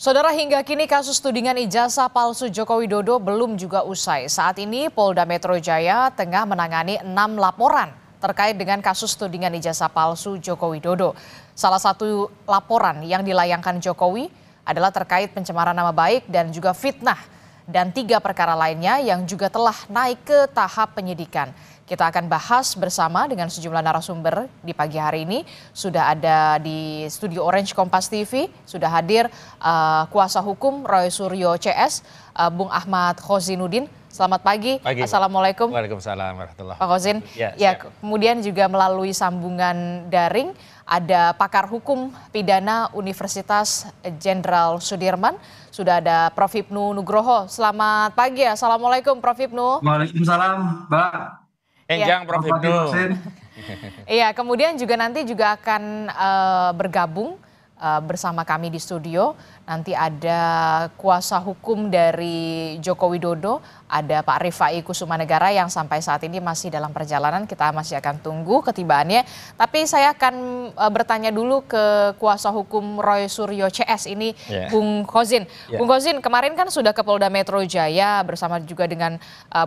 Saudara, hingga kini kasus tudingan ijazah palsu Joko Widodo belum juga usai. Saat ini Polda Metro Jaya tengah menangani 6 laporan terkait dengan kasus tudingan ijazah palsu Joko Widodo. Salah satu laporan yang dilayangkan Jokowi adalah terkait pencemaran nama baik dan juga fitnah. Dan 3 perkara lainnya yang juga telah naik ke tahap penyidikan. Kita akan bahas bersama dengan sejumlah narasumber di pagi hari ini. Sudah ada di studio Orange Kompas TV, sudah hadir kuasa hukum Roy Suryo CS, Bung Ahmad Khozinuddin. Selamat pagi. Assalamualaikum. Waalaikumsalam warahmatullahi Pak Khozin. Ya, kemudian juga melalui sambungan daring ada pakar hukum pidana Universitas Jenderal Sudirman. Sudah ada Prof. Hipnu Nugroho. Selamat pagi. Assalamualaikum Prof. Hipnu. Waalaikumsalam, Mbak. Enjang Prof. Hipnu. Iya, kemudian juga nanti juga akan bergabung bersama kami di studio. Nanti ada kuasa hukum dari Joko Widodo, ada Pak Rifai Kusumanegara yang sampai saat ini masih dalam perjalanan. Kita masih akan tunggu ketibaannya. Tapi saya akan bertanya dulu ke kuasa hukum Roy Suryo CS ini, Bung Khozin. Bung Khozin, kemarin kan sudah ke Polda Metro Jaya bersama juga dengan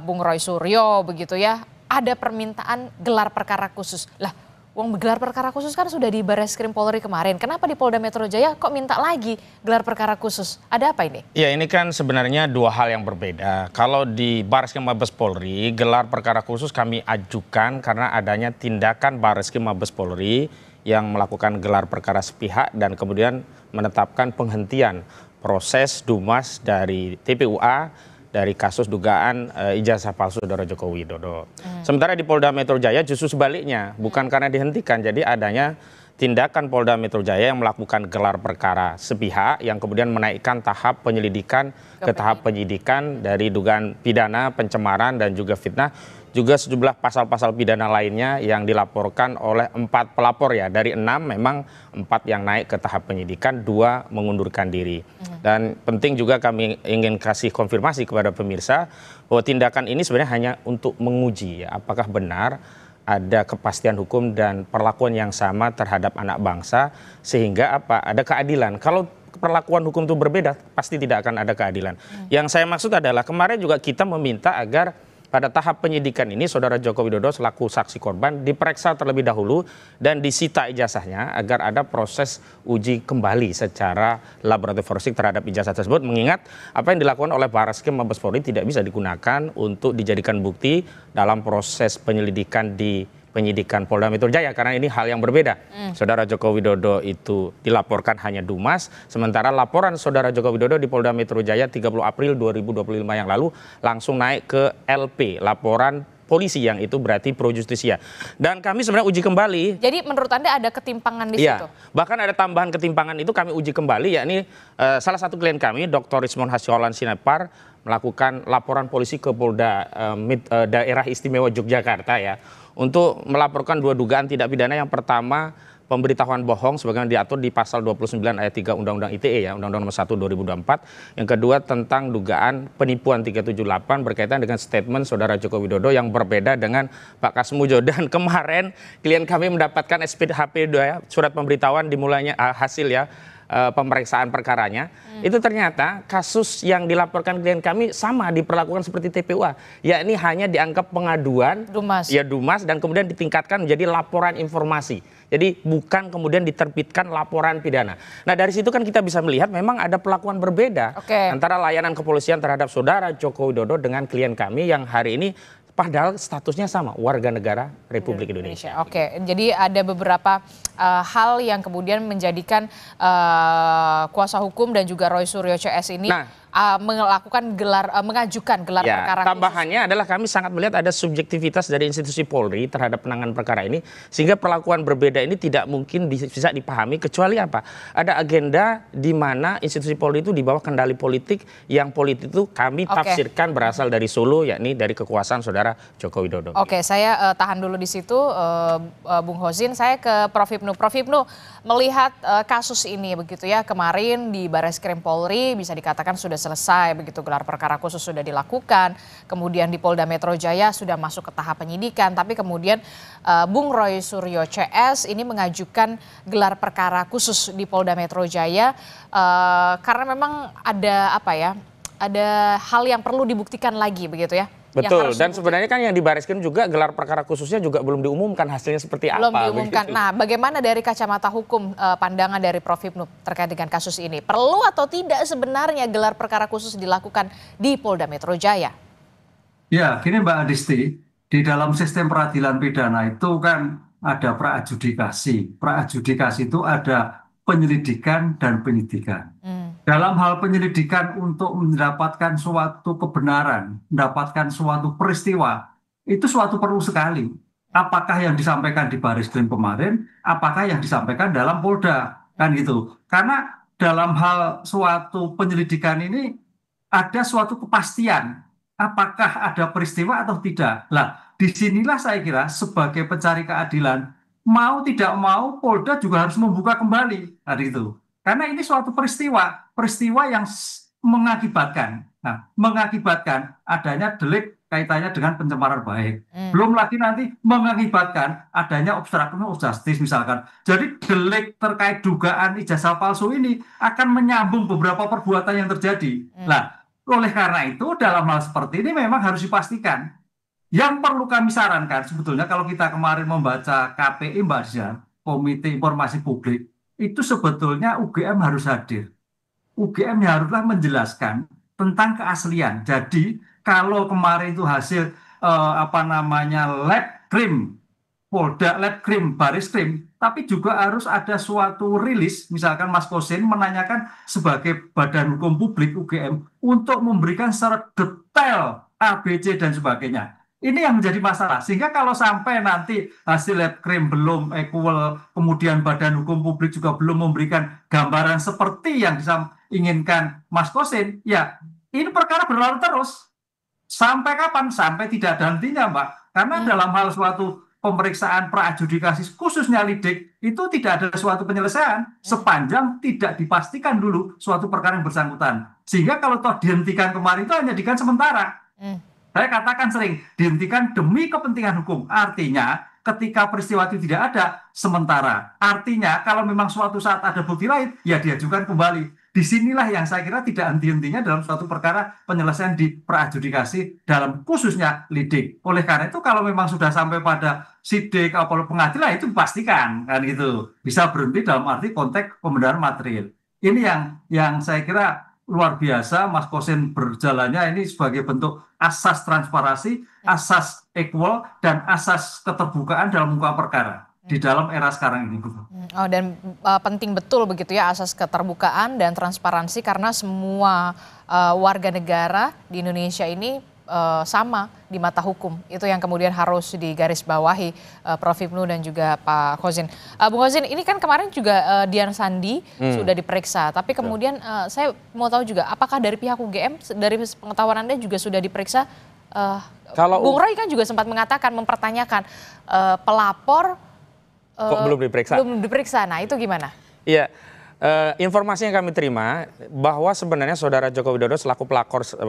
Bung Roy Suryo begitu ya. Ada permintaan gelar perkara khusus. Lah, gelar perkara khusus kan sudah di Barreskrim Polri kemarin. Kenapa di Polda Metro Jaya kok minta lagi gelar perkara khusus? Ada apa ini? Ya, ini kan sebenarnya 2 hal yang berbeda. Kalau di Barreskrim Mabes Polri, gelar perkara khusus kami ajukan karena adanya tindakan Barreskrim Mabes Polri yang melakukan gelar perkara sepihak dan kemudian menetapkan penghentian proses Dumas dari TPUA dari kasus dugaan ijazah palsu saudara Joko Widodo. Sementara di Polda Metro Jaya justru sebaliknya, bukan karena dihentikan, jadi adanya tindakan Polda Metro Jaya yang melakukan gelar perkara sepihak yang kemudian menaikkan tahap penyelidikan ke tahap penyidikan dari dugaan pidana, pencemaran dan juga fitnah. Juga sejumlah pasal-pasal pidana lainnya yang dilaporkan oleh 4 pelapor ya. Dari 6 memang 4 yang naik ke tahap penyidikan, 2 mengundurkan diri. Dan penting juga kami ingin kasih konfirmasi kepada pemirsa bahwa tindakan ini sebenarnya hanya untuk menguji ya, apakah benar ada kepastian hukum dan perlakuan yang sama terhadap anak bangsa sehingga ada keadilan. Kalau perlakuan hukum itu berbeda pasti tidak akan ada keadilan. Yang saya maksud adalah kemarin juga kita meminta agar pada tahap penyidikan ini saudara Joko Widodo selaku saksi korban diperiksa terlebih dahulu dan disita ijazahnya agar ada proses uji kembali secara laboratorium forensik terhadap ijazah tersebut, mengingat apa yang dilakukan oleh Barreskrim Mabes Polri tidak bisa digunakan untuk dijadikan bukti dalam proses penyelidikan di penyidikan Polda Metro Jaya karena ini hal yang berbeda. Saudara Joko Widodo itu dilaporkan hanya Dumas, sementara laporan saudara Joko Widodo di Polda Metro Jaya 30 April 2025 yang lalu langsung naik ke LP, laporan polisi yang itu berarti pro justisia. Dan kami sebenarnya uji kembali. Jadi menurut Anda ada ketimpangan di situ? Bahkan ada tambahan ketimpangan itu kami uji kembali, yakni salah satu klien kami, Dr. Rismon Hasyolan Sinepar, melakukan laporan polisi ke Polda Daerah Istimewa Yogyakarta ya, untuk melaporkan 2 dugaan tindak pidana. Yang pertama, pemberitahuan bohong sebagaimana diatur di pasal 29 ayat 3 Undang-Undang ITE ya, Undang-Undang Nomor 1 2024. Yang kedua tentang dugaan penipuan 378 berkaitan dengan statement saudara Joko Widodo yang berbeda dengan Pak Kasmujo. Dan kemarin klien kami mendapatkan SPHP 2 ya, surat pemberitahuan dimulainya hasil ya pemeriksaan perkaranya. Itu ternyata kasus yang dilaporkan klien kami sama diperlakukan seperti TPUA, yakni hanya dianggap pengaduan Dumas dan kemudian ditingkatkan menjadi laporan informasi. Jadi bukan kemudian diterbitkan laporan pidana. Nah, dari situ kan kita bisa melihat memang ada perlakuan berbeda antara layanan kepolisian terhadap saudara Joko Widodo dengan klien kami yang hari ini padahal statusnya sama, warga negara Republik Indonesia. Oke, jadi ada beberapa hal yang kemudian menjadikan kuasa hukum dan juga Roy Suryo CS ini mengajukan gelar perkara khusus. Tambahannya adalah kami sangat melihat ada subjektivitas dari institusi Polri terhadap penanganan perkara ini, sehingga perlakuan berbeda ini tidak mungkin bisa dipahami kecuali apa? Ada agenda di mana institusi Polri itu di bawah kendali politik, yang politik itu kami tafsirkan berasal dari Solo, yakni dari kekuasaan saudara Joko Widodo. Oke, saya tahan dulu di situ, Bung Khozin. Saya ke Prof. Hipnu. Prof. Hipnu, melihat kasus ini begitu ya, kemarin di Barreskrim Polri bisa dikatakan sudah selesai, begitu gelar perkara khusus sudah dilakukan, kemudian di Polda Metro Jaya sudah masuk ke tahap penyidikan, tapi kemudian Bung Roy Suryo CS ini mengajukan gelar perkara khusus di Polda Metro Jaya karena memang ada ada hal yang perlu dibuktikan lagi begitu ya. Betul, dan sebenarnya kan yang di Barreskrim juga gelar perkara khususnya juga belum diumumkan hasilnya seperti belum apa. Diumumkan. Begitu. Nah, bagaimana dari kacamata hukum pandangan dari Prof. Hipnu terkait dengan kasus ini? Perlu atau tidak sebenarnya gelar perkara khusus dilakukan di Polda Metro Jaya? Ya, gini Mbak Adisti, di dalam sistem peradilan pidana itu kan ada pra-adjudikasi. Pra-adjudikasi itu ada penyelidikan dan penyidikan. Dalam hal penyelidikan untuk mendapatkan suatu kebenaran, mendapatkan suatu peristiwa, itu suatu perlu sekali. Apakah yang disampaikan di Barreskrim kemarin, apakah yang disampaikan dalam Polda, kan gitu. Karena dalam hal suatu penyelidikan ini ada suatu kepastian, apakah ada peristiwa atau tidak. Lah, disinilah saya kira sebagai pencari keadilan, mau tidak mau Polda juga harus membuka kembali hari itu. Karena ini suatu peristiwa yang mengakibatkan adanya delik kaitannya dengan pencemaran baik. Belum lagi nanti mengakibatkan adanya obstruction of justice misalkan. Jadi delik terkait dugaan ijazah palsu ini akan menyambung beberapa perbuatan yang terjadi. Nah, oleh karena itu dalam hal seperti ini memang harus dipastikan. Yang perlu kami sarankan sebetulnya kalau kita kemarin membaca KPI Mbak Dian, Komite Informasi Publik, itu sebetulnya UGM harus hadir. UGM haruslah menjelaskan tentang keaslian. Jadi kalau kemarin itu hasil lab krim, Polda lab krim, Barreskrim, tapi juga harus ada suatu rilis, misalkan Mas Kosin menanyakan sebagai badan hukum publik UGM untuk memberikan secara detail ABC dan sebagainya. Ini yang menjadi masalah, sehingga kalau sampai nanti hasil lab krim belum equal, kemudian badan hukum publik juga belum memberikan gambaran seperti yang diinginkan Mas Kosin, ya ini perkara berlalu terus. Sampai kapan? Sampai tidak ada hentinya, Mbak. Karena dalam hal suatu pemeriksaan pra-adjudikasi khususnya lidik, itu tidak ada suatu penyelesaian sepanjang tidak dipastikan dulu suatu perkara yang bersangkutan. Sehingga kalau toh dihentikan kemarin itu hanya dihentikan sementara. Saya katakan sering, dihentikan demi kepentingan hukum. Artinya, ketika peristiwa itu tidak ada, sementara. Artinya, kalau memang suatu saat ada bukti lain, ya diajukan kembali. Disinilah yang saya kira tidak henti-hentinya dalam suatu perkara penyelesaian di pra-adjudikasi dalam khususnya lidik. Oleh karena itu, kalau memang sudah sampai pada sidik atau pengadilan, itu dipastikan, kan gitu. Bisa berhenti dalam arti konteks pembenaran material. Ini yang saya kira luar biasa Mas Kosin berjalannya ini sebagai bentuk asas transparansi, asas equal, dan asas keterbukaan dalam muka perkara di dalam era sekarang ini. Oh, dan penting betul begitu ya asas keterbukaan dan transparansi karena semua warga negara di Indonesia ini sama di mata hukum. Itu yang kemudian harus digarisbawahi Prof. Hipnu dan juga Pak Kosin. Bung Kosin, ini kan kemarin juga Dian Sandi sudah diperiksa, tapi kemudian saya mau tahu juga apakah dari pihak UGM, dari pengetahuan Anda juga sudah diperiksa? Kalau Bung Roy kan juga sempat mengatakan, mempertanyakan pelapor kok belum diperiksa? Belum diperiksa, nah itu gimana? Iya. Informasi yang kami terima bahwa sebenarnya saudara Joko Widodo selaku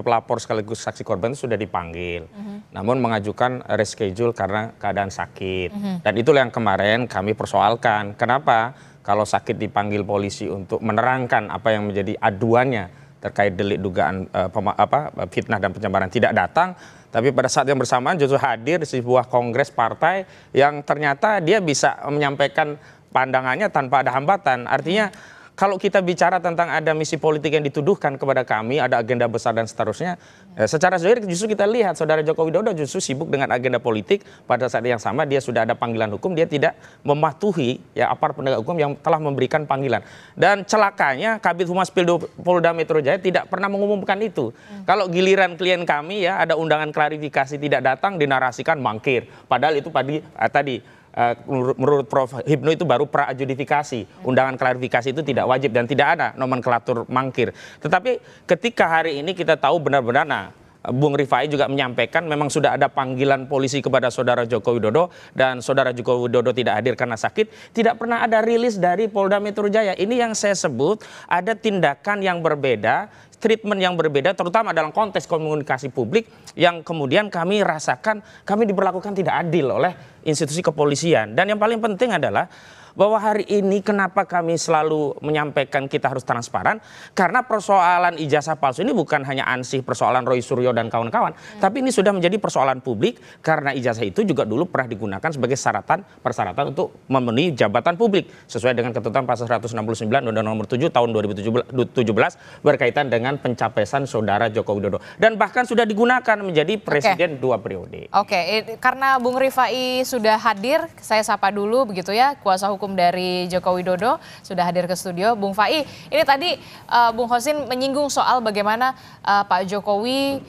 pelapor sekaligus saksi korban itu sudah dipanggil, namun mengajukan reschedule karena keadaan sakit. Dan itulah yang kemarin kami persoalkan. Kenapa kalau sakit dipanggil polisi untuk menerangkan apa yang menjadi aduannya terkait delik dugaan fitnah dan pencemaran tidak datang, tapi pada saat yang bersamaan justru hadir di sebuah kongres partai yang ternyata dia bisa menyampaikan pandangannya tanpa ada hambatan. Artinya kalau kita bicara tentang ada misi politik yang dituduhkan kepada kami, ada agenda besar dan seterusnya, secara zahir justru kita lihat saudara Joko Widodo justru sibuk dengan agenda politik. Pada saat yang sama dia sudah ada panggilan hukum, dia tidak mematuhi ya aparat penegak hukum yang telah memberikan panggilan. Dan celakanya Kabid Humas Polda Metro Jaya tidak pernah mengumumkan itu. Kalau giliran klien kami ya ada undangan klarifikasi tidak datang, dinarasikan mangkir. Padahal itu tadi menurut Prof. Hipnu itu baru pra-adjudifikasi. Undangan klarifikasi itu tidak wajib dan tidak ada nomenklatur mangkir. Tetapi ketika hari ini kita tahu benar-benar Bung Rifai juga menyampaikan memang sudah ada panggilan polisi kepada saudara Joko Widodo dan saudara Joko Widodo tidak hadir karena sakit. Tidak pernah ada rilis dari Polda Metro Jaya. Ini yang saya sebut ada tindakan yang berbeda, treatment yang berbeda, terutama dalam konteks komunikasi publik yang kemudian kami rasakan kami diperlakukan tidak adil oleh institusi kepolisian. Dan yang paling penting adalah bahwa hari ini kenapa kami selalu menyampaikan kita harus transparan, karena persoalan ijazah palsu ini bukan hanya ansih persoalan Roy Suryo dan kawan-kawan, tapi ini sudah menjadi persoalan publik karena ijazah itu juga dulu pernah digunakan sebagai persyaratan untuk memenuhi jabatan publik sesuai dengan ketentuan pasal 169 Undang-Undang Nomor 7 tahun 2017 berkaitan dengan pencapresan saudara Joko Widodo dan bahkan sudah digunakan menjadi presiden 2 periode. Karena Bung Rifai sudah hadir, saya sapa dulu begitu ya, kuasa hukum dari Joko Widodo sudah hadir ke studio. Bung Fai, ini tadi Bung Hosin menyinggung soal bagaimana Pak Jokowi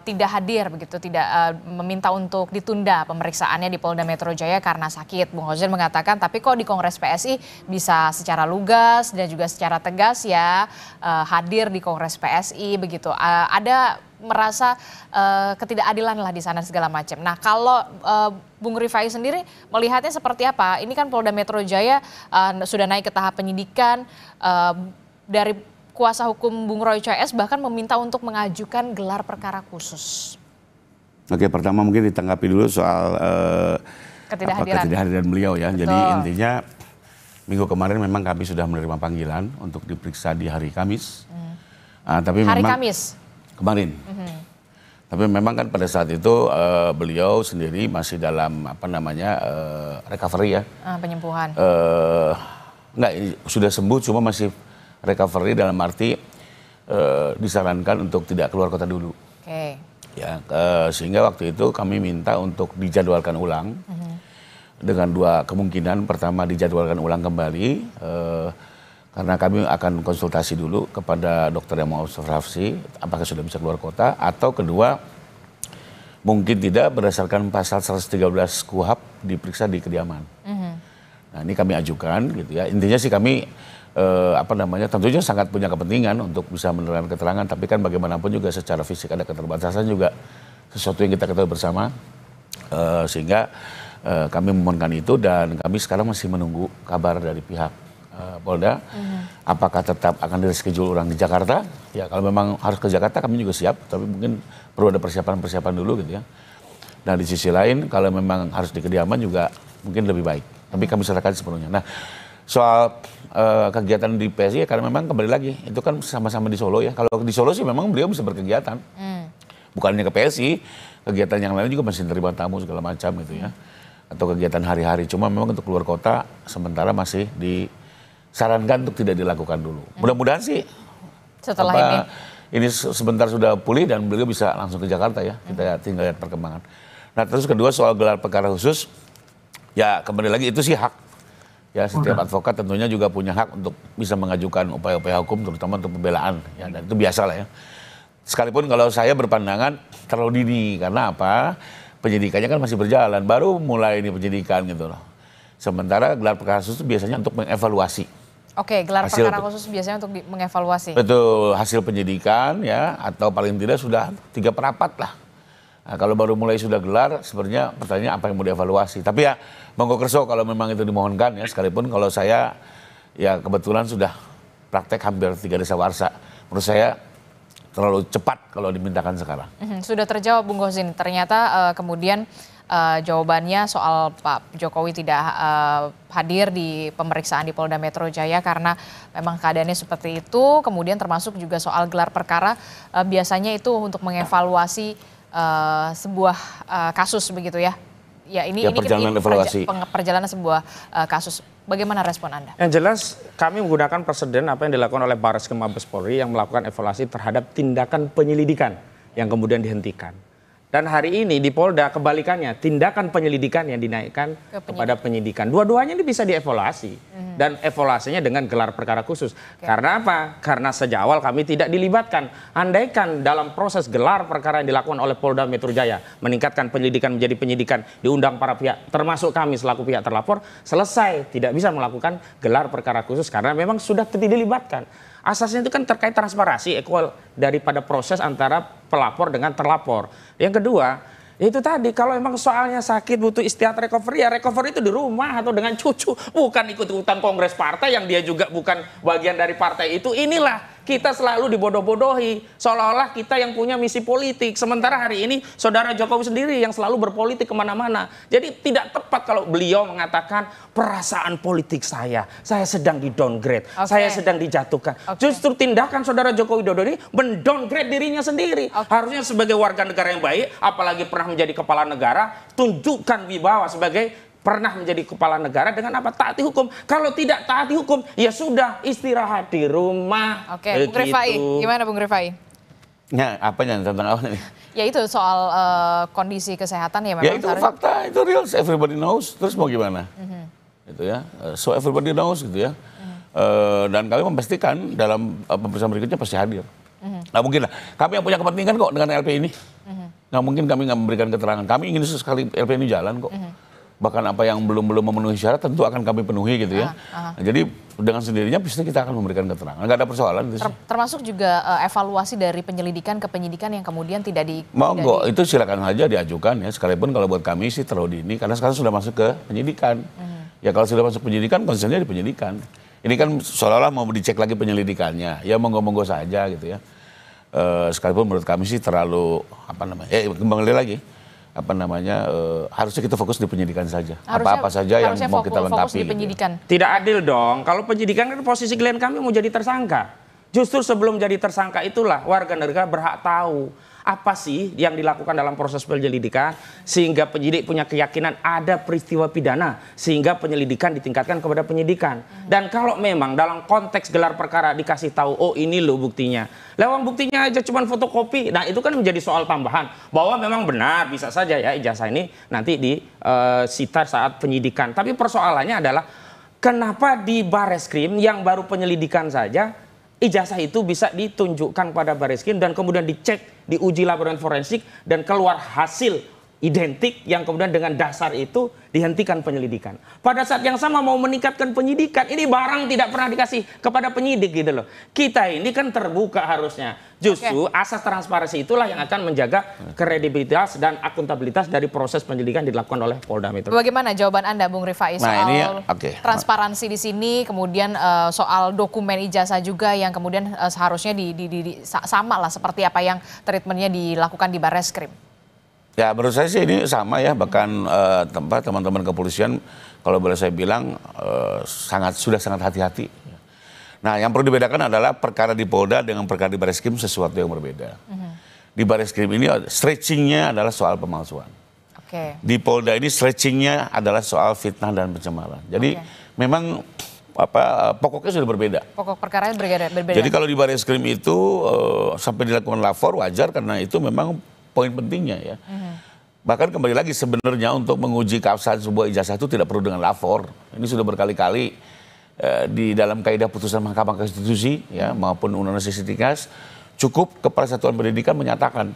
tidak hadir begitu, tidak meminta untuk ditunda pemeriksaannya di Polda Metro Jaya karena sakit. Bung Hosin mengatakan tapi kok di Kongres PSI bisa secara lugas dan juga secara tegas ya hadir di Kongres PSI begitu. Ada merasa ketidakadilan lah di sana segala macam. Nah kalau Bung Rifai sendiri melihatnya seperti apa? Ini kan Polda Metro Jaya sudah naik ke tahap penyidikan, dari kuasa hukum Bung Roy CS bahkan meminta untuk mengajukan gelar perkara khusus. Oke, pertama mungkin ditanggapi dulu soal ketidakhadiran beliau ya. Betul. Jadi intinya minggu kemarin memang kami sudah menerima panggilan untuk diperiksa di hari Kamis. Tapi hari memang Kamis? Kemarin. Tapi memang kan pada saat itu beliau sendiri masih dalam recovery ya. Penyembuhan. Enggak, sudah sembuh cuma masih recovery dalam arti disarankan untuk tidak keluar kota dulu. Ya, sehingga waktu itu kami minta untuk dijadwalkan ulang dengan dua kemungkinan. Pertama dijadwalkan ulang kembali karena kami akan konsultasi dulu kepada dokter yang mau observasi apakah sudah bisa keluar kota, atau kedua mungkin tidak berdasarkan pasal 113 KUHP diperiksa di kediaman. Nah ini kami ajukan gitu ya. Intinya sih kami tentunya sangat punya kepentingan untuk bisa menerangkan keterangan, tapi kan bagaimanapun juga secara fisik ada keterbatasan juga, sesuatu yang kita ketahui bersama, sehingga kami memohonkan itu dan kami sekarang masih menunggu kabar dari pihak Polda, apakah tetap akan direschedule ulang di Jakarta. Ya kalau memang harus ke Jakarta kami juga siap, tapi mungkin perlu ada persiapan dulu gitu ya. Nah di sisi lain kalau memang harus di kediaman juga mungkin lebih baik, tapi kami serahkan sepenuhnya. Nah soal kegiatan di PSI ya, karena memang kembali lagi itu kan sama-sama di Solo ya. Kalau di Solo sih memang beliau bisa berkegiatan, bukan hanya ke PSI, kegiatan yang lain juga masih terima tamu segala macam gitu ya, atau kegiatan hari-hari. Cuma memang untuk keluar kota sementara masih disarankan untuk tidak dilakukan dulu. Mudah-mudahan sih setelah ini sebentar sudah pulih dan beliau bisa langsung ke Jakarta ya. Kita tinggal lihat perkembangan. Nah terus kedua soal gelar perkara khusus, ya kembali lagi itu sih hak. Ya setiap advokat tentunya juga punya hak untuk bisa mengajukan upaya-upaya hukum terutama untuk pembelaan ya, dan itu biasa lah ya. Sekalipun kalau saya berpandangan terlalu dini, karena apa? Penyidikannya kan masih berjalan, baru mulai ini penyidikan gitu loh. Sementara gelar perkara khusus itu biasanya untuk mengevaluasi. Gelar perkara khusus biasanya untuk mengevaluasi. Betul, hasil penyidikan ya, atau paling tidak sudah 3/4 lah. Nah, kalau baru mulai sudah gelar, sebenarnya pertanyaannya apa yang mau dievaluasi. Tapi ya monggo kerso kalau memang itu dimohonkan ya, sekalipun kalau saya ya kebetulan sudah praktek hampir 3 dasawarsa. Menurut saya terlalu cepat kalau dimintakan sekarang. Sudah terjawab Bung Hosin, ternyata kemudian jawabannya soal Pak Jokowi tidak hadir di pemeriksaan di Polda Metro Jaya karena memang keadaannya seperti itu. Kemudian termasuk juga soal gelar perkara, biasanya itu untuk mengevaluasi sebuah kasus begitu ya. Ya ini perjalanan evaluasi. Perjalanan sebuah kasus. Bagaimana respon Anda? Yang jelas kami menggunakan presiden apa yang dilakukan oleh Barreskrim Mabes Polri yang melakukan evaluasi terhadap tindakan penyelidikan yang kemudian dihentikan. Dan hari ini di Polda kebalikannya, tindakan penyelidikan yang dinaikkan kepada penyidikan. Dua-duanya ini bisa dievaluasi. dan evaluasinya dengan gelar perkara khusus. Karena apa? Karena sejak awal kami tidak dilibatkan. Andaikan dalam proses gelar perkara yang dilakukan oleh Polda Metro Jaya meningkatkan penyelidikan menjadi penyidikan, diundang para pihak termasuk kami selaku pihak terlapor, selesai, tidak bisa melakukan gelar perkara khusus karena memang sudah tidak dilibatkan. Asasnya itu kan terkait transparansi equal daripada proses antara pelapor dengan terlapor. Yang kedua, itu tadi kalau emang soalnya sakit butuh istirahat recovery, ya recovery itu di rumah atau dengan cucu, bukan ikut-ikutan kongres partai yang dia juga bukan bagian dari partai itu. Inilah kita selalu dibodoh-bodohi seolah-olah kita yang punya misi politik, sementara hari ini saudara Jokowi sendiri yang selalu berpolitik kemana-mana. Jadi tidak tepat kalau beliau mengatakan perasaan politik saya sedang di downgrade, saya sedang dijatuhkan. Justru tindakan saudara Jokowi Dodo ini mendowngrade dirinya sendiri. Harusnya sebagai warga negara yang baik, apalagi pernah menjadi kepala negara, tunjukkan wibawa sebagai pernah menjadi kepala negara dengan apa? Taati hukum. Kalau tidak taati hukum, ya sudah istirahat di rumah. Oke, Bung Rifai, gimana Bung Rifai? Ya, apanya tentang apa nih? Ya itu soal kondisi kesehatan ya memang. Ya itu fakta, itu real, everybody knows. Terus mau gimana? Gitu ya. So everybody knows gitu ya. Dan kami memastikan dalam pemeriksaan berikutnya pasti hadir. Nggak mungkin lah. Kami yang punya kepentingan kok dengan LP ini. Nggak mungkin kami nggak memberikan keterangan. Kami ingin sekali LP ini jalan kok. Bahkan apa yang belum memenuhi syarat tentu akan kami penuhi gitu ya. Jadi dengan sendirinya pasti kita akan memberikan keterangan. Nggak ada persoalan. Termasuk juga evaluasi dari penyelidikan ke penyidikan yang kemudian tidak di... Monggo, itu silakan saja diajukan ya. Sekalipun kalau buat kami sih terlalu dini karena sekarang sudah masuk ke penyidikan. Ya kalau sudah masuk penyidikan, konsennya di penyidikan. Ini kan seolah-olah mau dicek lagi penyelidikannya. Ya monggo-monggo saja gitu ya. Sekalipun menurut kami sih terlalu kembali lagi. Harusnya kita fokus di penyidikan saja. Apa-apa saja yang mau kita lengkapi. Gitu. Tidak adil dong. Kalau penyidikan kan posisi klien kami mau jadi tersangka. Justru sebelum jadi tersangka itulah warga negara berhak tahu apa sih yang dilakukan dalam proses penyelidikan sehingga penyidik punya keyakinan ada peristiwa pidana sehingga penyelidikan ditingkatkan kepada penyidikan. Dan kalau memang dalam konteks gelar perkara dikasih tahu, oh ini loh buktinya, lewat buktinya aja cuma fotokopi, nah itu kan menjadi soal tambahan bahwa memang benar bisa saja ya ijazah ini nanti disita saat penyidikan. Tapi persoalannya adalah kenapa di Bareskrim yang baru penyelidikan saja ijazah itu bisa ditunjukkan pada Bareskrim dan kemudian dicek, diuji laboratorium forensik dan keluar hasil identik yang kemudian dengan dasar itu dihentikan penyelidikan. Pada saat yang sama mau meningkatkan penyidikan, ini barang tidak pernah dikasih kepada penyidik gitu loh. Kita ini kan terbuka harusnya. Justru asas transparansi itulah yang akan menjaga kredibilitas dan akuntabilitas dari proses penyelidikan dilakukan oleh Polda Metro. Bagaimana jawaban Anda Bung Rifai soal transparansi di sini, kemudian soal dokumen ijazah juga yang kemudian seharusnya sama lah seperti apa yang treatmentnya dilakukan di Bareskrim? Ya menurut saya sih ini sama ya, bahkan teman-teman kepolisian kalau boleh saya bilang sudah sangat hati-hati. Nah yang perlu dibedakan adalah perkara di Polda dengan perkara di Bareskrim sesuatu yang berbeda. Di Bareskrim ini stretchingnya adalah soal pemalsuan. Di Polda ini stretchingnya adalah soal fitnah dan pencemaran. Jadi memang pokoknya sudah berbeda. Pokok perkaranya berbeda. Jadi kalau di Bareskrim itu sampai dilakukan lapor wajar karena itu memang poin pentingnya ya. Bahkan kembali lagi sebenarnya untuk menguji keabsahan sebuah ijazah itu tidak perlu dengan lapor. Ini sudah berkali-kali di dalam kaidah putusan Mahkamah Konstitusi ya maupun Undang-Undang Sisdiknas cukup Kepala Satuan Pendidikan menyatakan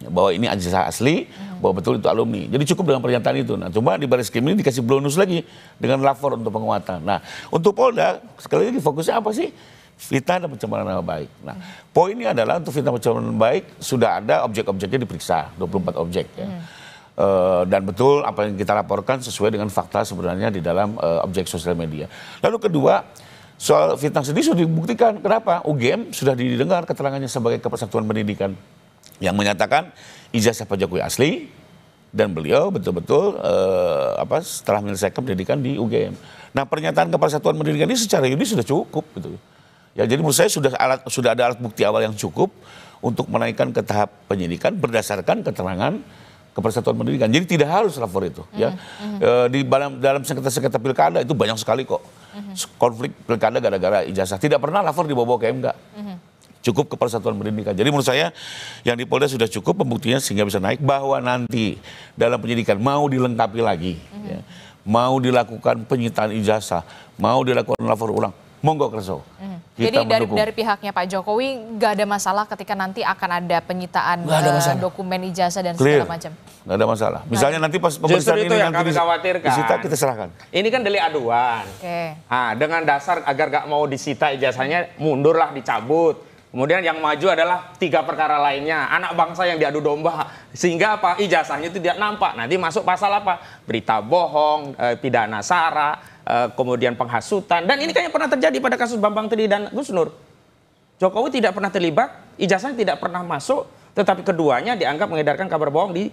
bahwa ini ijazah asli, bahwa betul itu alumni. Jadi cukup dengan pernyataan itu. Nah, cuma di Bareskrim ini dikasih bonus lagi dengan lapor untuk penguatan. Nah, untuk Polda sekali lagi fokusnya apa sih? Fitnah dan pencemaran nama baik. Nah, poinnya adalah untuk fitnah pencemaran nama baik sudah ada objek-objeknya diperiksa, 24 objek ya. Dan betul apa yang kita laporkan sesuai dengan fakta sebenarnya di dalam objek sosial media. Lalu kedua, soal fitnah sendiri sudah dibuktikan. Kenapa? UGM sudah didengar keterangannya sebagai Kepala Satuan Pendidikan yang menyatakan ijazah Pak Jokowi asli dan beliau betul-betul setelah menyelesaikan pendidikan di UGM. Nah, pernyataan Kepala Satuan Pendidikan ini secara yuridis sudah cukup gitu. Ya, jadi menurut saya sudah ada alat bukti awal yang cukup untuk menaikkan ke tahap penyidikan berdasarkan keterangan Kepala Satuan Pendidikan. Jadi tidak harus lapor itu. Ya, di dalam sengketa-sengketa pilkada itu banyak sekali kok konflik pilkada gara-gara ijazah. Tidak pernah lapor dibawa ke MK. Cukup Kepala Satuan Pendidikan. Jadi menurut saya yang di Polda sudah cukup pembuktian sehingga bisa naik bahwa nanti dalam penyidikan mau dilengkapi lagi. Ya. mau dilakukan penyitaan ijazah, mau dilakukan lapor ulang, monggo kerso. Jadi dari pihaknya Pak Jokowi nggak ada masalah ketika nanti akan ada penyitaan dokumen ijazah dan segala macam. Nggak ada masalah. Misalnya nanti pas pemeriksaan ini yang nanti kami khawatirkan. disita, kita serahkan. Ini kan delik aduan. Nah, dengan dasar agar gak mau disita ijazahnya, mundurlah, dicabut. Kemudian yang maju adalah 3 perkara lainnya. Anak bangsa yang diadu domba. Sehingga apa? Ijazahnya itu tidak nampak. Nanti masuk pasal apa? Berita bohong, pidana sara, kemudian penghasutan. Dan ini kayaknya pernah terjadi pada kasus Bambang Tri dan Gus Nur. Jokowi tidak pernah terlibat, ijazahnya tidak pernah masuk. Tetapi keduanya dianggap mengedarkan kabar bohong di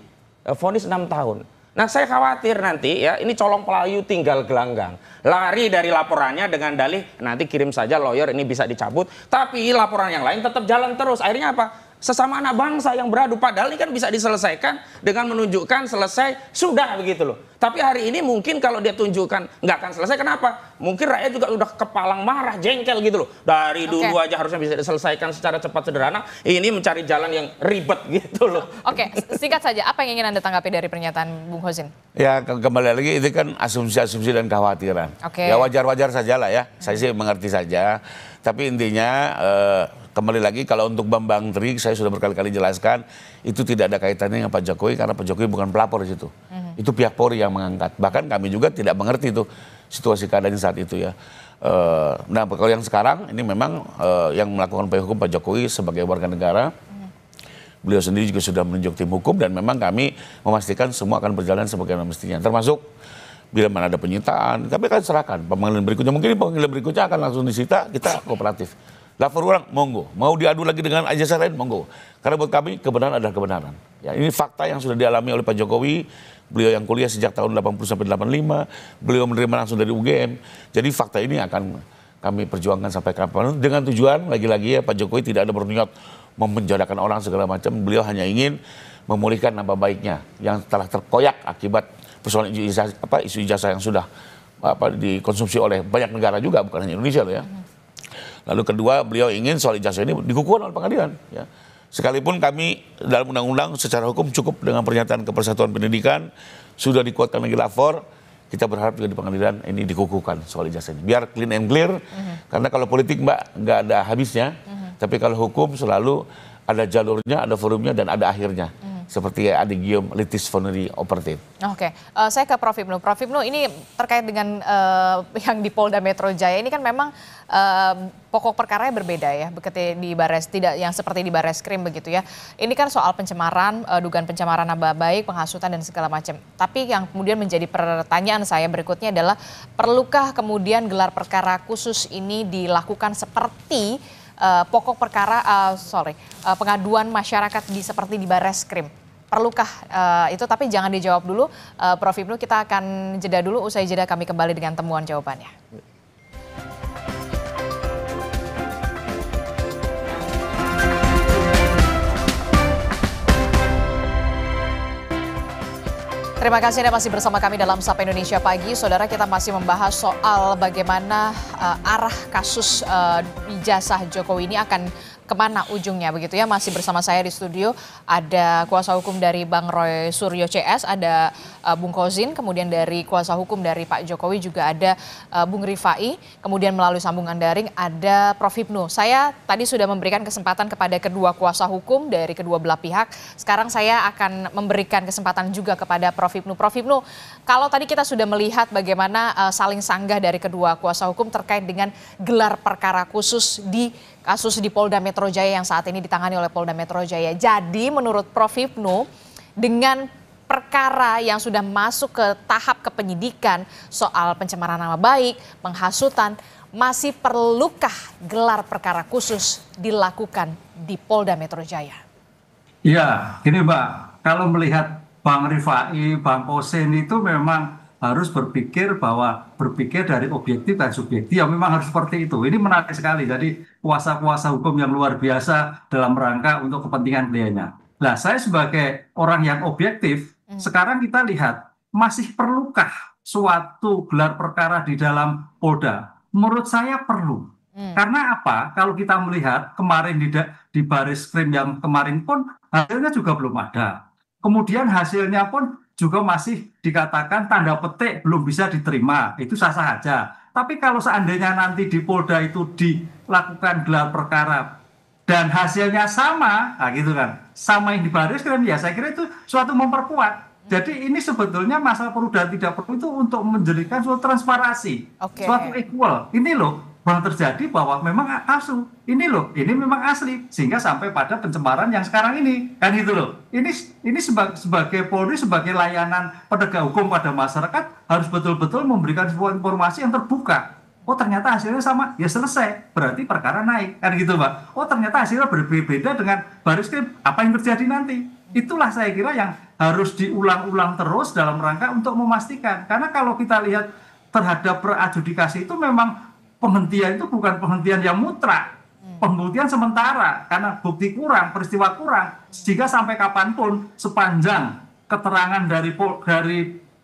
vonis 6 tahun. Nah, saya khawatir nanti ya, ini colong pelayu tinggal gelanggang. Lari dari laporannya dengan dalih nanti kirim saja lawyer, ini bisa dicabut. Tapi laporan yang lain tetap jalan terus. Akhirnya apa? Sesama anak bangsa yang beradu. Padahal ini kan bisa diselesaikan dengan menunjukkan selesai, sudah begitu loh. Tapi hari ini mungkin kalau dia tunjukkan nggak akan selesai, kenapa? Mungkin rakyat juga udah kepalang marah, jengkel gitu loh. Dari dulu aja harusnya bisa diselesaikan secara cepat sederhana. Ini mencari jalan yang ribet gitu loh. Oke, singkat saja, apa yang ingin Anda tanggapi dari pernyataan Bung Hozin? Ya, kembali lagi itu kan asumsi-asumsi dan kekhawatiran. Ya wajar-wajar saja lah ya, saya sih mengerti saja. Tapi intinya kembali lagi kalau untuk Bambang Tri, saya sudah berkali-kali jelaskan, itu tidak ada kaitannya dengan Pak Jokowi karena Pak Jokowi bukan pelapor di situ. Itu pihak Polri yang mengangkat. Bahkan kami juga tidak mengerti itu situasi keadaannya saat itu ya. Nah, kalau yang sekarang ini memang yang melakukan upaya hukum Pak Jokowi sebagai warga negara. Beliau sendiri juga sudah menunjuk tim hukum dan memang kami memastikan semua akan berjalan sebagaimana mestinya. Termasuk bila mana ada penyitaan, kami akan serahkan pemanggilan berikutnya. Mungkin pemanggilan berikutnya akan langsung disita, kita kooperatif. Lapor ulang, monggo. Mau diadu lagi dengan ijazah lain, monggo. Karena buat kami kebenaran adalah kebenaran. Ya, ini fakta yang sudah dialami oleh Pak Jokowi. Beliau yang kuliah sejak tahun 80 sampai 85, beliau menerima langsung dari UGM. Jadi fakta ini akan kami perjuangkan sampai kapan. Dengan tujuan lagi-lagi ya Pak Jokowi tidak ada berniat memenjarakan orang segala macam. Beliau hanya ingin memulihkan nama baiknya yang telah terkoyak akibat persoalan isu ijazah yang sudah dikonsumsi oleh banyak negara juga, bukan hanya Indonesia loh ya. Lalu kedua, beliau ingin soal ijazah ini dikukuhkan oleh pengadilan. Ya. Sekalipun kami dalam undang-undang secara hukum cukup dengan pernyataan Kepersatuan Pendidikan, sudah dikuatkan lagi lapor, kita berharap juga di pengadilan ini dikukuhkan soal ijazah ini. Biar clean and clear, karena kalau politik Mbak nggak ada habisnya, tapi kalau hukum selalu ada jalurnya, ada forumnya, dan ada akhirnya. Seperti Adi Guillaume litis voneri operatif. Oke, saya ke Prof Ibnu. Prof Ibnu, ini terkait dengan yang di Polda Metro Jaya ini kan memang pokok perkaranya berbeda ya, di Bares tidak yang seperti di Bareskrim begitu ya. Ini kan soal pencemaran, dugaan pencemaran nama baik, penghasutan dan segala macam. Tapi yang kemudian menjadi pertanyaan saya berikutnya adalah perlukah kemudian gelar perkara khusus ini dilakukan seperti pokok perkara pengaduan masyarakat seperti di Bareskrim? Perlukah itu? Tapi jangan dijawab dulu, Prof Ibnu. Kita akan jeda dulu. Usai jeda kami kembali dengan temuan jawabannya. Terima kasih Anda masih bersama kami dalam Sapa Indonesia Pagi. Saudara, kita masih membahas soal bagaimana arah kasus ijazah Jokowi ini akan kemana ujungnya begitu ya. Masih bersama saya di studio ada kuasa hukum dari Bang Roy Suryo CS, ada Bung Hozin, kemudian dari kuasa hukum dari Pak Jokowi juga ada Bung Rifai, kemudian melalui sambungan daring ada Prof Ibnu. Saya tadi sudah memberikan kesempatan kepada kedua kuasa hukum dari kedua belah pihak. Sekarang saya akan memberikan kesempatan juga kepada Prof Ibnu. Prof Ibnu, kalau tadi kita sudah melihat bagaimana saling sanggah dari kedua kuasa hukum terkait dengan gelar perkara khusus di kasus di Polda Metro Jaya yang saat ini ditangani oleh Polda Metro Jaya. Jadi menurut Prof Ibnu, dengan perkara yang sudah masuk ke tahap kepenyidikan soal pencemaran nama baik, penghasutan, masih perlukah gelar perkara khusus dilakukan di Polda Metro Jaya? Ya, gini Mbak, kalau melihat Bang Rifai, Bang Hozin itu memang harus berpikir dari objektif dan subjektif, ya memang harus seperti itu. Ini menarik sekali, jadi kuasa-kuasa hukum yang luar biasa dalam rangka untuk kepentingan kliennya. Nah, saya sebagai orang yang objektif, sekarang kita lihat, masih perlukah suatu gelar perkara di dalam Polda? Menurut saya perlu. Karena apa? Kalau kita melihat kemarin di Bareskrim yang kemarin pun hasilnya juga belum ada. Kemudian hasilnya pun juga masih dikatakan tanda petik belum bisa diterima, itu sah-sah saja. Tapi kalau seandainya nanti di Polda itu dilakukan gelar perkara dan hasilnya sama, nah gitu kan, sama yang di Bariskrim, ya saya kira itu suatu memperkuat. Jadi ini sebetulnya masalah perlu dan tidak perlu itu untuk menjadikan suatu transparansi, suatu equal. Ini loh yang terjadi bahwa memang palsu. Ini loh, ini memang asli, sehingga sampai pada pencemaran yang sekarang ini, kan gitu loh. Ini sebagai Polri, sebagai layanan penegak hukum pada masyarakat harus betul-betul memberikan sebuah informasi yang terbuka. Oh ternyata hasilnya sama, ya selesai, berarti perkara naik, kan gitu Mbak. Oh ternyata hasilnya berbeda dengan Bariskrim, apa yang terjadi nanti? Itulah saya kira yang harus diulang-ulang terus dalam rangka untuk memastikan. Karena kalau kita lihat terhadap peradjudikasi itu memang penghentian itu bukan penghentian yang mutlak, penghentian sementara karena bukti kurang, peristiwa kurang, sehingga sampai kapanpun sepanjang keterangan dari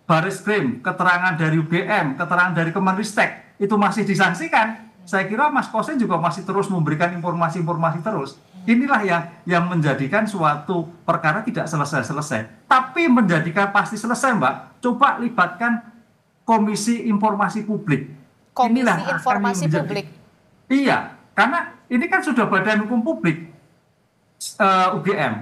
Bariskrim, keterangan dari UGM, keterangan dari Kemenristek itu masih disangsikan, saya kira Mas Kosen juga masih terus memberikan informasi-informasi terus. Inilah yang menjadikan suatu perkara tidak selesai-selesai. Tapi menjadikan pasti selesai, Mbak, coba libatkan Komisi Informasi Publik. Komisi Informasi Publik. Iya, karena ini kan sudah Badan Hukum Publik, UGM.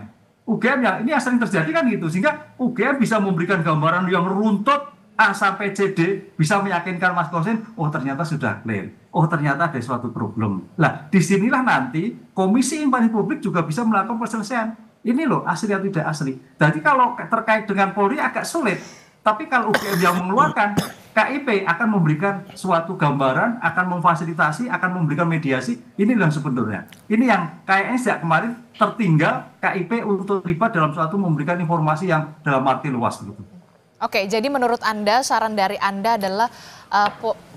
UGM ini yang sering terjadi kan gitu, sehingga UGM bisa memberikan gambaran yang runtut A sampai CD, bisa meyakinkan Mas Kosen, oh ternyata sudah clear, oh ternyata ada suatu problem. Lah, disinilah nanti Komisi Informasi Publik juga bisa melakukan penyelesaian. Ini loh, asli atau tidak asli. Jadi kalau terkait dengan Polri agak sulit, tapi kalau UGM yang mengeluarkan, KIP akan memberikan suatu gambaran, akan memfasilitasi, akan memberikan mediasi. Ini yang sebenarnya. Ini yang kayaknya sejak kemarin tertinggal KIP untuk terlibat dalam suatu memberikan informasi yang dalam arti luas gitu. Oke, jadi menurut Anda, saran dari Anda adalah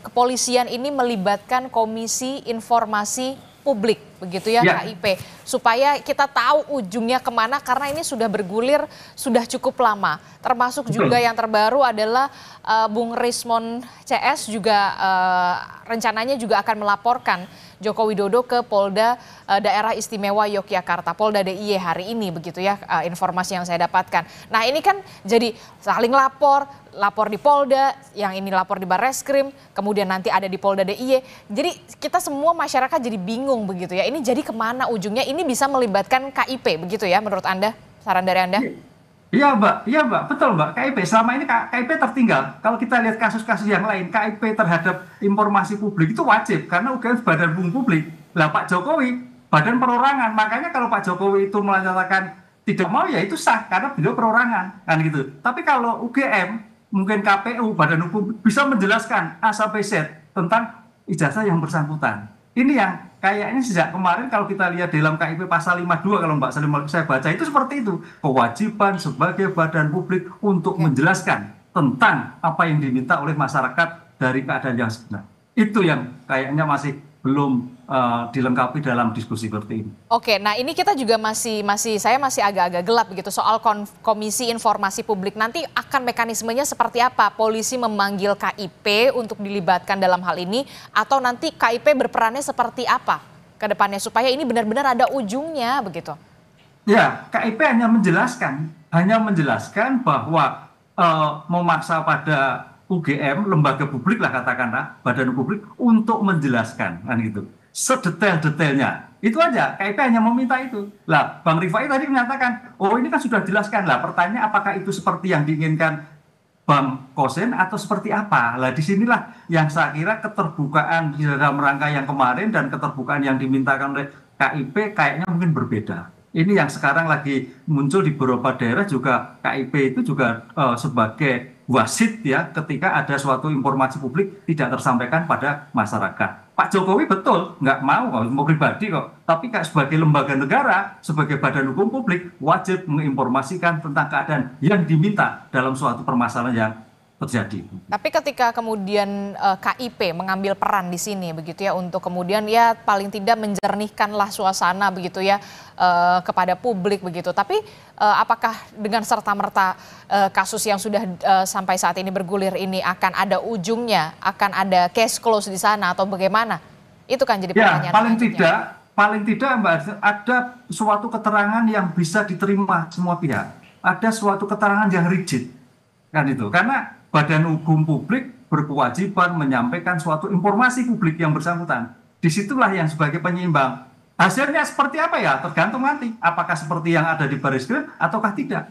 kepolisian ini melibatkan Komisi Informasi Publik, begitu ya, KIP, supaya kita tahu ujungnya kemana, karena ini sudah bergulir sudah cukup lama. Termasuk juga yang terbaru adalah Bung Rismon CS juga rencananya juga akan melaporkan Joko Widodo ke Polda Daerah Istimewa Yogyakarta, Polda DIY hari ini, begitu ya, informasi yang saya dapatkan. Nah ini kan jadi saling lapor di Polda, yang ini lapor di Barreskrim, kemudian nanti ada di Polda DIY. Jadi kita semua masyarakat jadi bingung begitu ya, ini jadi kemana ujungnya? Ini bisa melibatkan KIP begitu ya menurut Anda, saran dari Anda? Iya Mbak, betul Mbak. KIP selama ini KIP tertinggal. Kalau kita lihat kasus-kasus yang lain, KIP terhadap informasi publik itu wajib karena UGM Badan Hukum Publik. Lah Pak Jokowi badan perorangan. Makanya kalau Pak Jokowi itu menyatakan tidak mau, ya itu sah karena beliau perorangan kan gitu. Tapi kalau UGM mungkin KPU Badan Hukum bisa menjelaskan A sampai Z tentang ijazah yang bersangkutan. Ini yang kayaknya sejak kemarin kalau kita lihat dalam KIP pasal 52 kalau Mbak Salim saya baca itu seperti itu. Kewajiban sebagai badan publik untuk menjelaskan tentang apa yang diminta oleh masyarakat dari keadaan yang sebenar. Itu yang kayaknya masih belum dilengkapi dalam diskusi seperti ini. Oke, nah ini kita juga saya masih agak-agak gelap begitu soal Komisi Informasi Publik. Nanti akan mekanismenya seperti apa? Polisi memanggil KIP untuk dilibatkan dalam hal ini, atau nanti KIP berperannya seperti apa ke depannya supaya ini benar-benar ada ujungnya begitu? Ya, KIP hanya menjelaskan bahwa memaksa pada UGM, lembaga publik lah katakanlah, badan publik untuk menjelaskan kan gitu. Sedetail-detailnya. Itu aja, KIP hanya meminta itu. Lah, Bang Rifai tadi menyatakan, oh ini kan sudah dijelaskan. Lah, pertanyaan apakah itu seperti yang diinginkan Bang Kosen atau seperti apa? Lah, disinilah yang saya kira keterbukaan di dalam rangka yang kemarin dan keterbukaan yang dimintakan oleh KIP kayaknya mungkin berbeda. Ini yang sekarang lagi muncul di beberapa daerah juga, KIP itu juga sebagai wasit ya ketika ada suatu informasi publik tidak tersampaikan pada masyarakat. Pak Jokowi betul nggak mau pribadi kok, tapi sebagai lembaga negara, sebagai badan hukum publik wajib menginformasikan tentang keadaan yang diminta dalam suatu permasalahan yang terjadi. Tapi ketika kemudian KIP mengambil peran di sini begitu ya untuk kemudian ya paling tidak menjernihkanlah suasana begitu ya kepada publik begitu. Tapi apakah dengan serta-merta kasus yang sudah sampai saat ini bergulir ini akan ada ujungnya, akan ada case close di sana atau bagaimana? Itu kan jadi pertanyaan. Ya, paling tidak Mbak, ada suatu keterangan yang bisa diterima semua pihak. Ada suatu keterangan yang rigid. kan itu. Karena Badan Hukum Publik berkewajiban menyampaikan suatu informasi publik yang bersangkutan. Disitulah yang sebagai penyeimbang. Hasilnya seperti apa ya? Tergantung nanti. Apakah seperti yang ada di Baris Krim ataukah tidak?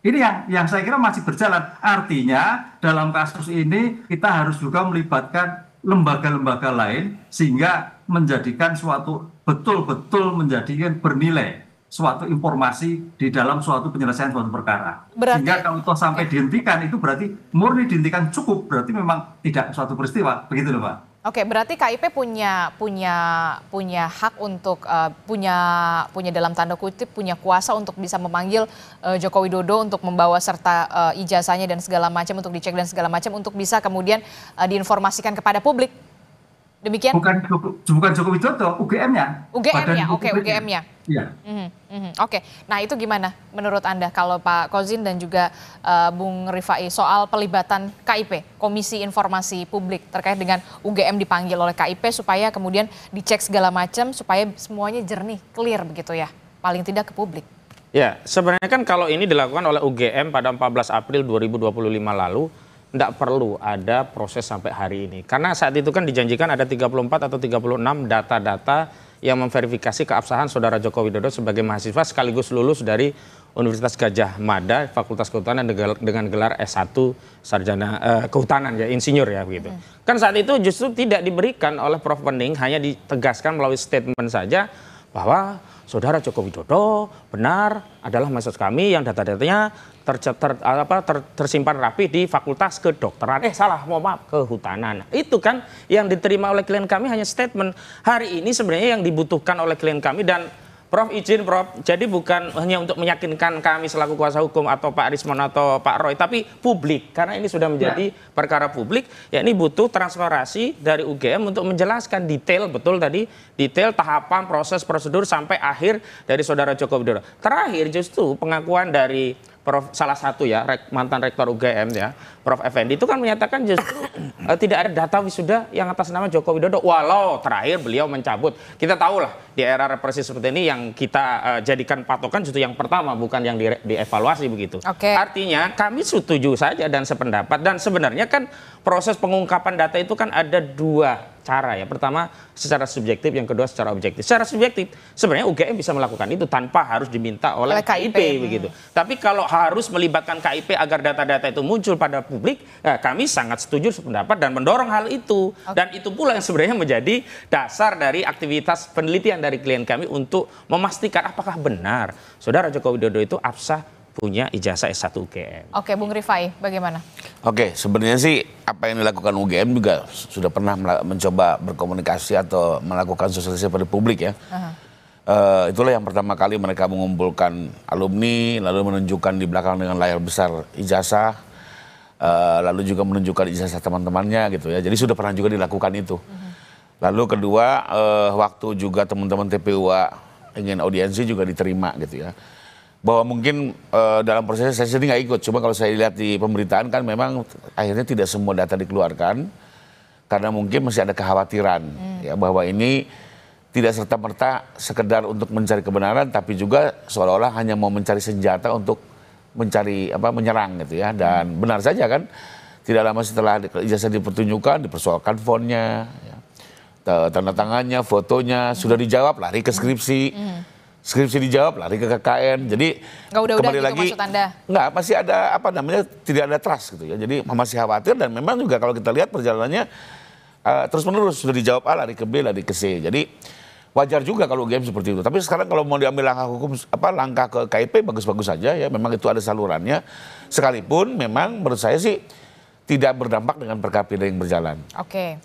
Ini yang saya kira masih berjalan. Artinya dalam kasus ini kita harus juga melibatkan lembaga-lembaga lain sehingga menjadikan suatu betul-betul menjadikan bernilai suatu informasi di dalam suatu penyelesaian suatu perkara. Sehingga kalau toh sampai dihentikan itu berarti murni dihentikan cukup, berarti memang tidak suatu peristiwa, begitu loh Pak. Oke, berarti KIP punya hak untuk punya dalam tanda kutip punya kuasa untuk bisa memanggil Joko Widodo untuk membawa serta ijazahnya dan segala macam untuk dicek dan segala macam untuk bisa kemudian diinformasikan kepada publik. Demikian? Bukan Joko Widodo, UGM-nya. UGM-nya, oke, UGM-nya. Iya. Oke, nah itu gimana menurut Anda kalau Pak Kozin dan juga Bung Rifai soal pelibatan KIP, Komisi Informasi Publik terkait dengan UGM dipanggil oleh KIP supaya kemudian dicek segala macam supaya semuanya jernih, clear begitu ya, paling tidak ke publik. Ya, sebenarnya kan kalau ini dilakukan oleh UGM pada 14 April 2025 lalu, tidak perlu ada proses sampai hari ini. Karena saat itu kan dijanjikan ada 34 atau 36 data-data yang memverifikasi keabsahan Saudara Joko Widodo sebagai mahasiswa sekaligus lulus dari Universitas Gadjah Mada, Fakultas Kehutanan dengan gelar S1 Sarjana Kehutanan ya, insinyur ya begitu. Kan saat itu justru tidak diberikan oleh Prof. Pening, hanya ditegaskan melalui statement saja bahwa Saudara Joko Widodo benar adalah mahasiswa kami yang data-datanya tersimpan rapi di Fakultas Kedokteran. Kehutanan. Itu kan yang diterima oleh klien kami hanya statement. Hari ini sebenarnya yang dibutuhkan oleh klien kami dan Prof izin Prof, jadi bukan hanya untuk meyakinkan kami selaku kuasa hukum atau Pak Rismon atau Pak Roy, tapi publik. Karena ini sudah menjadi perkara publik, ya ini butuh transparansi dari UGM untuk menjelaskan detail, betul tadi, detail tahapan, proses, prosedur sampai akhir dari Saudara Joko Widodo. Terakhir justru pengakuan dari Prof salah satu ya, mantan rektor UGM ya, Prof Effendi itu kan menyatakan justru tidak ada data wisuda yang atas nama Joko Widodo, walau terakhir beliau mencabut. Kita tahu lah di era represi seperti ini yang kita jadikan patokan justru yang pertama, bukan yang dievaluasi begitu. Artinya kami setuju saja dan sependapat, dan sebenarnya kan proses pengungkapan data itu kan ada dua cara ya. Pertama secara subjektif, yang kedua secara objektif. Secara subjektif sebenarnya UGM bisa melakukan itu tanpa harus diminta oleh KIP begitu. Tapi kalau harus melibatkan KIP agar data-data itu muncul pada publik, kami sangat setuju sependapat dan mendorong hal itu. Dan itu pula yang sebenarnya menjadi dasar dari aktivitas penelitian dari klien kami untuk memastikan apakah benar Saudara Joko Widodo itu absah punya ijazah S1 UGM. Oke, Bung Rifai, bagaimana? Oke, sebenarnya sih apa yang dilakukan UGM juga sudah pernah mencoba berkomunikasi atau melakukan sosialisasi pada publik ya. Itulah yang pertama kali mereka mengumpulkan alumni, lalu menunjukkan di belakang dengan layar besar ijazah, lalu juga menunjukkan ijazah teman-temannya gitu ya. Jadi sudah pernah juga dilakukan itu. Lalu kedua, waktu juga teman-teman TPUA ingin audiensi juga diterima gitu ya. Bahwa mungkin dalam prosesnya saya sendiri nggak ikut, cuma kalau saya lihat di pemberitaan kan memang akhirnya tidak semua data dikeluarkan karena mungkin masih ada kekhawatiran ya bahwa ini tidak serta-merta sekedar untuk mencari kebenaran, tapi juga seolah-olah hanya mau mencari senjata untuk mencari menyerang gitu ya. Dan benar saja kan, tidak lama setelah ijazah dipertunjukkan dipersoalkan fontnya, ya, tanda tangannya, fotonya sudah dijawab lari ke skripsi. Skripsi dijawab lari ke KKN, jadi kembali lagi nggak, masih ada tidak ada trust gitu ya, jadi masih khawatir. Dan memang juga kalau kita lihat perjalanannya terus menerus sudah dijawab A lari ke B lari ke C, jadi wajar juga kalau game seperti itu. Tapi sekarang kalau mau diambil langkah hukum langkah ke KIP bagus-bagus saja ya, memang itu ada salurannya, sekalipun memang menurut saya sih tidak berdampak dengan perkara pidana yang berjalan.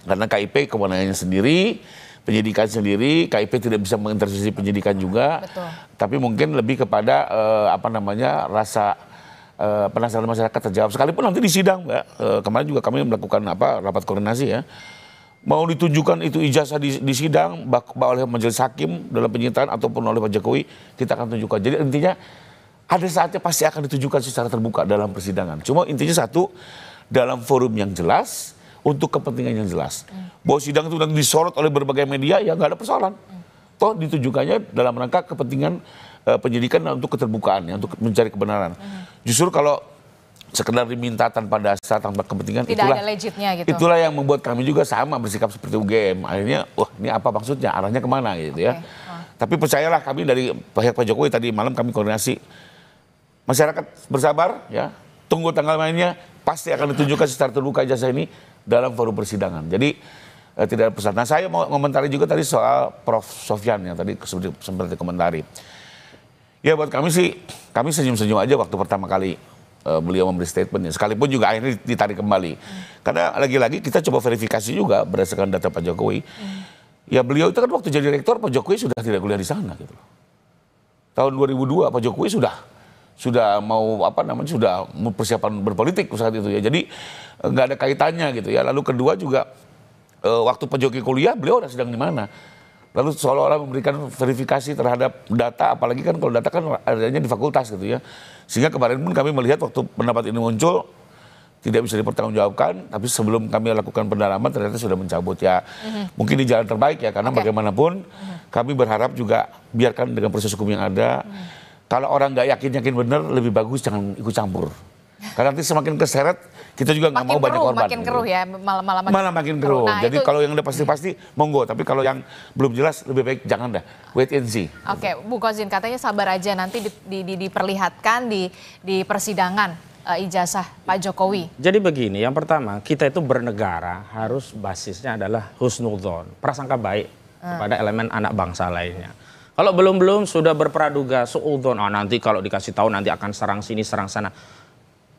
Karena KIP kewenangannya sendiri, penyidikan sendiri, KIP tidak bisa mengintervensi penyidikan juga. Tapi mungkin lebih kepada rasa penasaran masyarakat terjawab. Sekalipun nanti di sidang, Mbak, kemarin juga kami melakukan rapat koordinasi ya. Mau ditunjukkan itu ijazah di sidang oleh majelis hakim dalam penyitaan ataupun oleh Pak Jokowi, kita akan tunjukkan. Jadi intinya ada saatnya pasti akan ditunjukkan secara terbuka dalam persidangan. Cuma intinya satu, dalam forum yang jelas, untuk kepentingan yang jelas. Bahwa sidang itu nanti disorot oleh berbagai media, ya nggak ada persoalan. Toh ditujukannya dalam rangka kepentingan penyidikan dan untuk keterbukaan, ya, untuk mencari kebenaran. Justru kalau sekedar diminta tanpa dasar, tanpa kepentingan. Tidak ada legitnya gitu. Itulah yang membuat kami juga sama bersikap seperti UGM. Akhirnya, wah ini apa maksudnya, arahnya kemana gitu ya. Tapi percayalah kami dari pihak Pak Jokowi tadi malam kami koordinasi. Masyarakat bersabar ya, tunggu tanggal mainnya, pasti akan ditunjukkan secara terbuka ijazah ini dalam forum persidangan. Jadi tidak ada pesan. Nah saya mau komentari juga tadi soal Prof. Sofyan yang tadi sempat dikomentari. Ya buat kami sih, kami senyum-senyum aja waktu pertama kali beliau memberi statementnya. Sekalipun juga akhirnya ditarik kembali. Karena lagi-lagi kita coba verifikasi juga berdasarkan data Pak Jokowi. Ya beliau itu kan waktu jadi rektor Pak Jokowi sudah tidak kuliah di sana gitu. Tahun 2002 Pak Jokowi sudah mau sudah persiapan berpolitik saat itu ya. Jadi nggak ada kaitannya gitu ya. Lalu kedua juga waktu Pak Jokowi kuliah beliau sedang di mana. Lalu seolah-olah memberikan verifikasi terhadap data, apalagi kan kalau data kan adanya di fakultas gitu ya. Sehingga kemarin pun kami melihat waktu pendapat ini muncul, tidak bisa dipertanggungjawabkan, tapi sebelum kami lakukan pendalaman ternyata sudah mencabut ya. Mungkin di jalan terbaik ya, karena bagaimanapun kami berharap juga biarkan dengan proses hukum yang ada. Kalau orang nggak yakin benar, lebih bagus jangan ikut campur. Karena nanti semakin keseret, kita juga nggak mau banyak korban. Makin keruh ya, malah makin keruh. Nah, jadi kalau yang udah pasti-pasti, monggo. Tapi kalau yang belum jelas, lebih baik jangan dah. Wait and see. Oke, Bu Kozin katanya sabar aja nanti diperlihatkan di persidangan ijazah Pak Jokowi. Jadi begini, yang pertama kita itu bernegara harus basisnya adalah husnudzon, prasangka baik kepada elemen anak bangsa lainnya. Kalau belum sudah berpraduga, suudzon, nanti kalau dikasih tahu nanti akan serang sini, serang sana.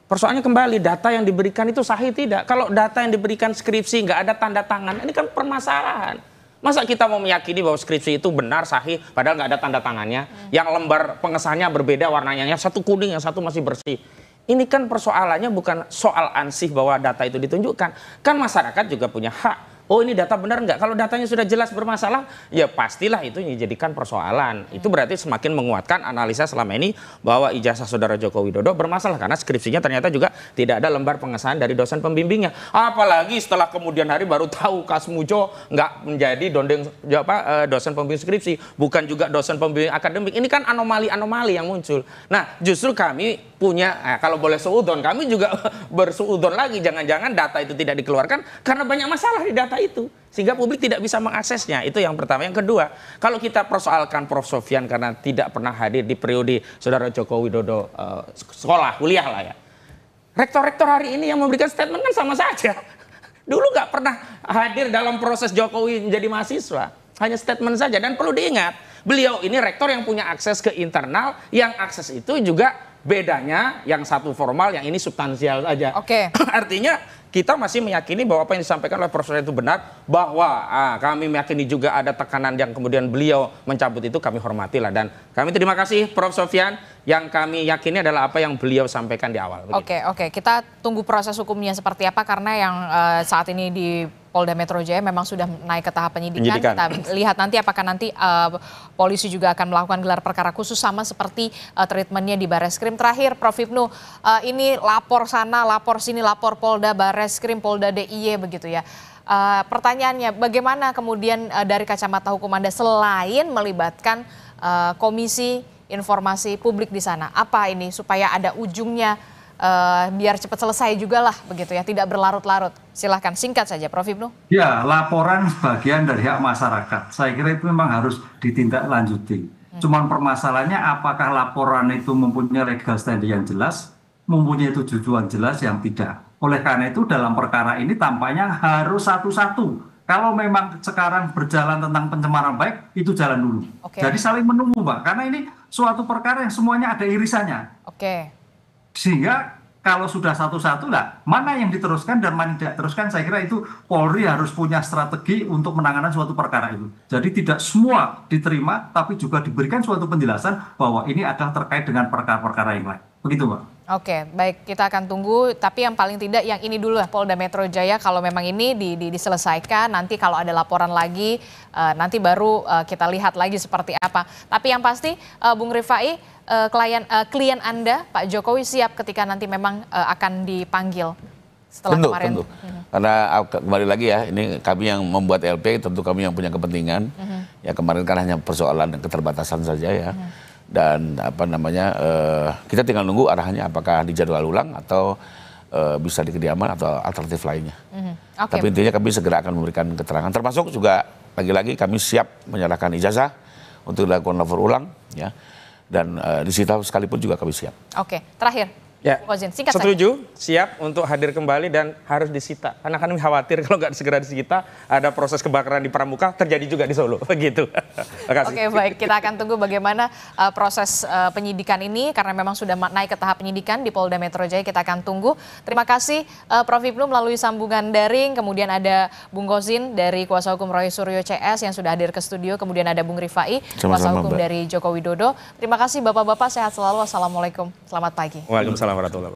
Persoalannya kembali, data yang diberikan itu sahih tidak? Kalau data yang diberikan skripsi nggak ada tanda tangan, ini kan permasalahan. Masa kita mau meyakini bahwa skripsi itu benar, sahih, padahal nggak ada tanda tangannya? Yang lembar pengesahannya berbeda warnanya, yang satu kuning, yang satu masih bersih. Ini kan persoalannya bukan soal ansih bahwa data itu ditunjukkan. Kan masyarakat juga punya hak. Oh ini data benar nggak? Kalau datanya sudah jelas bermasalah, ya pastilah itu dijadikan persoalan. Itu berarti semakin menguatkan analisa selama ini bahwa ijazah saudara Joko Widodo bermasalah. Karena skripsinya ternyata juga tidak ada lembar pengesahan dari dosen pembimbingnya. Apalagi setelah kemudian hari baru tahu Kasmujo nggak menjadi dosen pembimbing skripsi. Bukan juga dosen pembimbing akademik. Ini kan anomali-anomali yang muncul. Nah justru kami punya, kalau boleh suudon, kami juga bersuudon lagi. Jangan-jangan data itu tidak dikeluarkan karena banyak masalah di data itu. Sehingga publik tidak bisa mengaksesnya. Itu yang pertama. Yang kedua, kalau kita persoalkan Prof. Sofyan karena tidak pernah hadir di periode saudara Joko Widodo sekolah, kuliah lah ya. Rektor-rektor hari ini yang memberikan statement kan sama saja. Dulu nggak pernah hadir dalam proses Jokowi menjadi mahasiswa. Hanya statement saja. Dan perlu diingat, beliau ini rektor yang punya akses ke internal, yang akses itu juga bedanya yang satu formal, yang ini substansial saja. Oke. Artinya kita masih meyakini bahwa apa yang disampaikan oleh Profesor itu benar, bahwa kami meyakini juga ada tekanan yang kemudian beliau mencabut itu, kami hormatilah. Dan kami terima kasih Prof. Sofyan, yang kami yakini adalah apa yang beliau sampaikan di awal. Oke. Kita tunggu proses hukumnya seperti apa, karena yang saat ini di Polda Metro Jaya memang sudah naik ke tahap penyidikan. Kita lihat nanti apakah nanti polisi juga akan melakukan gelar perkara khusus sama seperti treatmentnya di Bareskrim. Terakhir Prof. Ibnu, ini lapor sana, lapor sini, lapor Polda, Bareskrim, Polda DIY begitu ya. Pertanyaannya, bagaimana kemudian dari kacamata hukum Anda selain melibatkan Komisi Informasi Publik di sana? Apa ini supaya ada ujungnya, biar cepat selesai juga lah begitu ya, tidak berlarut-larut. Silahkan singkat saja Prof. Ibnu. Ya, laporan bagian dari hak masyarakat. Saya kira itu memang harus ditindaklanjuti. Cuman permasalahannya apakah laporan itu mempunyai legal standing yang jelas, mempunyai tujuan jelas yang tidak. Oleh karena itu dalam perkara ini tampaknya harus satu-satu. Kalau memang sekarang berjalan tentang pencemaran baik, itu jalan dulu. Jadi saling menunggu Mbak, karena ini suatu perkara yang semuanya ada irisannya. Sehingga kalau sudah satu-satu lah, mana yang diteruskan dan mana tidak teruskan, saya kira itu Polri harus punya strategi untuk menangani suatu perkara itu. Jadi tidak semua diterima, tapi juga diberikan suatu penjelasan bahwa ini adalah terkait dengan perkara-perkara yang lain. Begitu Mbak. Oke, baik, kita akan tunggu. Tapi yang paling tidak yang ini dulu lah, Polda Metro Jaya, kalau memang ini diselesaikan, nanti kalau ada laporan lagi, nanti baru kita lihat lagi seperti apa. Tapi yang pasti, Bung Rifai, klien Anda, Pak Jokowi siap ketika nanti memang akan dipanggil setelah kemarin. Tentu. Karena kembali lagi ya, ini kami yang membuat LP, tentu kami yang punya kepentingan. Ya kemarin kan hanya persoalan keterbatasan saja ya. Dan apa namanya, kita tinggal nunggu arahannya apakah dijadwal ulang atau bisa di kediaman atau alternatif lainnya. Okay. Tapi intinya kami segera akan memberikan keterangan. Termasuk juga lagi-lagi kami siap menyerahkan ijazah untuk dilakukan lapor ulang, ya. Dan disita sekalipun juga kami siap. Oke, terakhir. Ya, Singkat setuju, siap untuk hadir kembali dan harus disita. Karena kami khawatir kalau nggak segera disita, ada proses kebakaran di Pramuka terjadi juga di Solo. Begitu. Oke, baik. Kita akan tunggu bagaimana proses penyidikan ini, karena memang sudah naik ke tahap penyidikan di Polda Metro Jaya. Kita akan tunggu. Terima kasih Prof. Ibnu melalui sambungan daring. Kemudian ada Bung Kozin dari Kuasa Hukum Roy Suryo CS yang sudah hadir ke studio. Kemudian ada Bung Rifai, Kuasa Hukum dari Joko Widodo. Terima kasih Bapak-Bapak, sehat selalu. Wassalamualaikum. Selamat pagi. Waalaikumsalam warahmatullahi wabarakatuh.